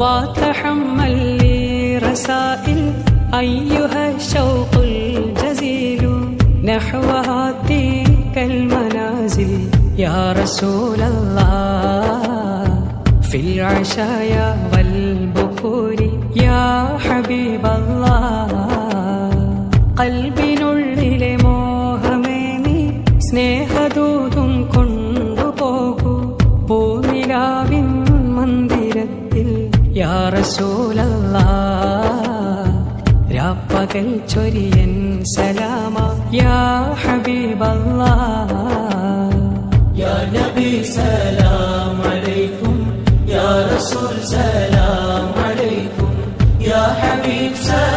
وتحمل لي رسائل أيها الشوق الجزيل نحو هاتيك المنازل يا رسول الله في العشايا والبكور يا حبيب الله قلبിനുള്ളിലെ മോഹമേ നീ സ്നേഹദൂതും കൊണ്ടുപോകൂ പൂനിലാവിൻ മന്ദിരത്തിൽ യാ റസൂലല്ലാഹ് രാപ്പകൽ ചൊരിയൻ സലാമ യാ ഹബീബല്ലാഹ് യാ നബി സലാം അലൈക്കും യാ റസൂൽ സലാം അലൈക്കും യാ ഹബീബ് സലാം